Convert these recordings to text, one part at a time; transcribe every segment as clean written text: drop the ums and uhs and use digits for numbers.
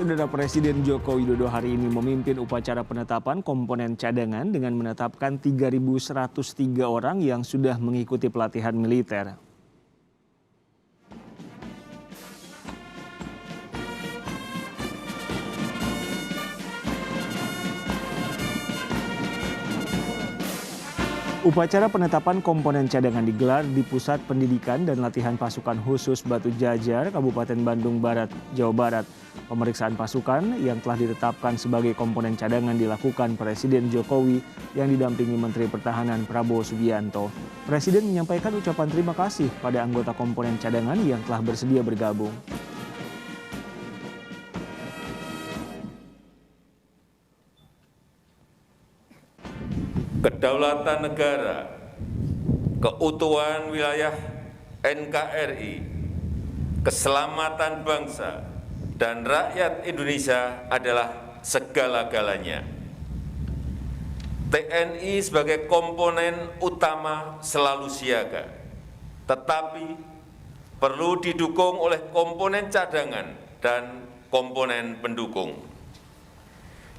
Saudara Presiden Joko Widodo hari ini memimpin upacara penetapan komponen cadangan dengan menetapkan 3.103 orang yang sudah mengikuti pelatihan militer. Upacara penetapan komponen cadangan digelar di Pusat Pendidikan dan Latihan Pasukan Khusus Batu Jajar, Kabupaten Bandung Barat, Jawa Barat. Pemeriksaan pasukan yang telah ditetapkan sebagai komponen cadangan dilakukan Presiden Jokowi yang didampingi Menteri Pertahanan Prabowo Subianto. Presiden menyampaikan ucapan terima kasih pada anggota komponen cadangan yang telah bersedia bergabung. Kedaulatan negara, keutuhan wilayah NKRI, keselamatan bangsa, dan rakyat Indonesia adalah segala-galanya. TNI sebagai komponen utama selalu siaga, tetapi perlu didukung oleh komponen cadangan dan komponen pendukung.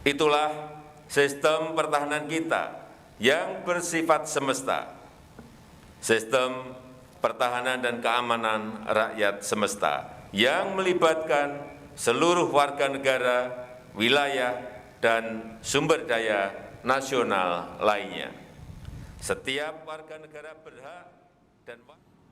Itulah sistem pertahanan kita yang bersifat semesta, sistem pertahanan dan keamanan rakyat semesta yang melibatkan seluruh warga negara, wilayah, dan sumber daya nasional lainnya. Setiap warga negara berhak dan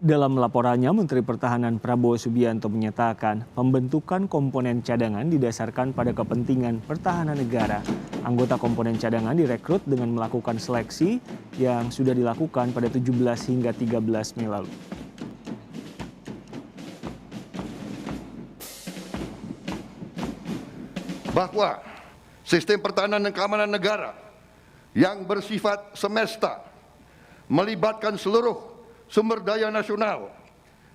Dalam laporannya, Menteri Pertahanan Prabowo Subianto menyatakan pembentukan komponen cadangan didasarkan pada kepentingan pertahanan negara. Anggota komponen cadangan direkrut dengan melakukan seleksi yang sudah dilakukan pada 17 hingga 13 Mei lalu. Bahwa sistem pertahanan dan keamanan negara yang bersifat semesta melibatkan seluruh sumber daya nasional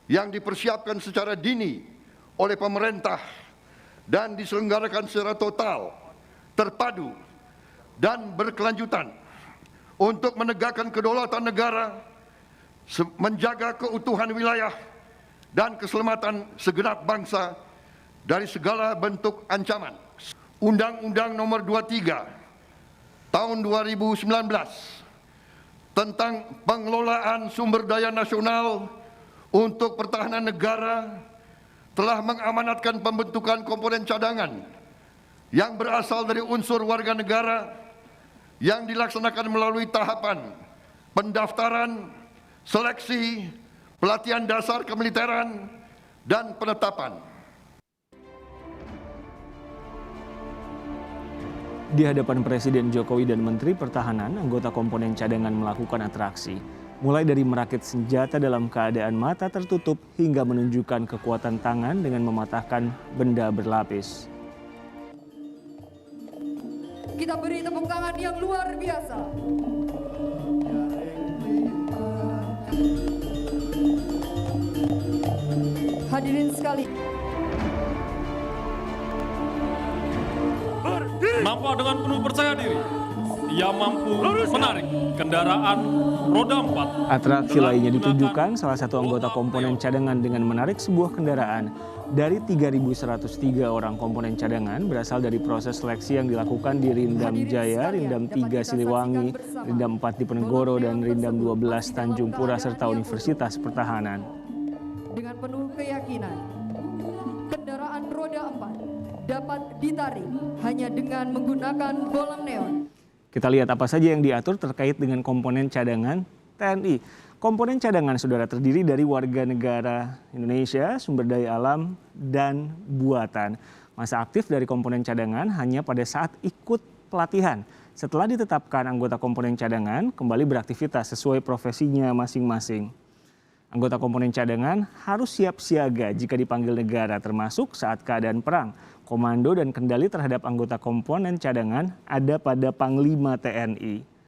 yang dipersiapkan secara dini oleh pemerintah dan diselenggarakan secara total, terpadu, dan berkelanjutan untuk menegakkan kedaulatan negara, menjaga keutuhan wilayah, dan keselamatan segenap bangsa dari segala bentuk ancaman. Undang-Undang Nomor 23 Tahun 2019 tentang pengelolaan sumber daya nasional untuk pertahanan negara telah mengamanatkan pembentukan komponen cadangan yang berasal dari unsur warga negara yang dilaksanakan melalui tahapan pendaftaran, seleksi, pelatihan dasar kemiliteran, dan penetapan. Di hadapan Presiden Jokowi dan Menteri Pertahanan, anggota komponen cadangan melakukan atraksi. Mulai dari merakit senjata dalam keadaan mata tertutup hingga menunjukkan kekuatan tangan dengan mematahkan benda berlapis. Kita beri tepuk tangan yang luar biasa. Hadirin sekalian. Nampak dengan penuh percaya diri, ia mampu menarik kendaraan roda 4. Atraksi lainnya ditunjukkan salah satu anggota komponen cadangan dengan menarik sebuah kendaraan. Dari 3.103 orang komponen cadangan berasal dari proses seleksi yang dilakukan di Rindam Jaya, Rindam 3 Siliwangi, Rindam 4 Diponegoro, dan Rindam 12 Tanjung Pura serta Universitas Pertahanan. Dengan penuh keyakinan, kendaraan roda 4 dapat ditarik hanya dengan menggunakan bolang neon. Kita lihat apa saja yang diatur terkait dengan komponen cadangan TNI. Komponen cadangan, saudara, terdiri dari warga negara Indonesia, sumber daya alam, dan buatan. Masa aktif dari komponen cadangan hanya pada saat ikut pelatihan. Setelah ditetapkan, anggota komponen cadangan kembali beraktivitas sesuai profesinya masing-masing. Anggota komponen cadangan harus siap siaga jika dipanggil negara, termasuk saat keadaan perang. Komando dan kendali terhadap anggota komponen cadangan ada pada Panglima TNI.